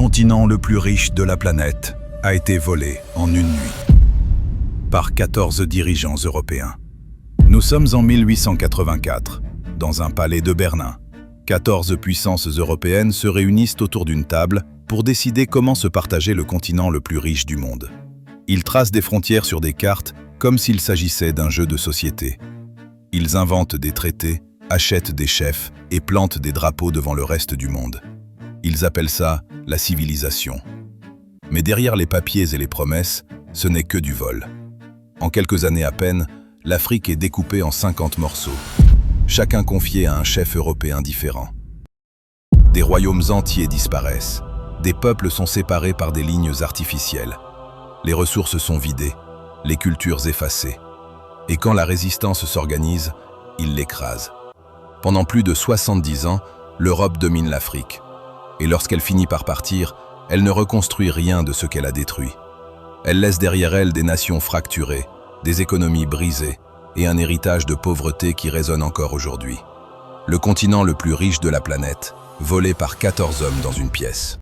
continent le plus riche de la planète a été volé en une nuit par 14 dirigeants européens. Nous sommes en 1884, dans un palais de Berlin. 14 puissances européennes se réunissent autour d'une table pour décider comment se partager le continent le plus riche du monde. Ils tracent des frontières sur des cartes comme s'il s'agissait d'un jeu de société. Ils inventent des traités, achètent des chefs et plantent des drapeaux devant le reste du monde. Ils appellent ça la civilisation. Mais derrière les papiers et les promesses, ce n'est que du vol. En quelques années à peine, l'Afrique est découpée en 50 morceaux, chacun confié à un chef européen différent. Des royaumes entiers disparaissent, des peuples sont séparés par des lignes artificielles. Les ressources sont vidées, les cultures effacées. Et quand la résistance s'organise, ils l'écrasent. Pendant plus de 70 ans, l'Europe domine l'Afrique. Et lorsqu'elle finit par partir, elle ne reconstruit rien de ce qu'elle a détruit. Elle laisse derrière elle des nations fracturées, des économies brisées et un héritage de pauvreté qui résonne encore aujourd'hui. Le continent le plus riche de la planète, volé par 14 hommes dans une pièce.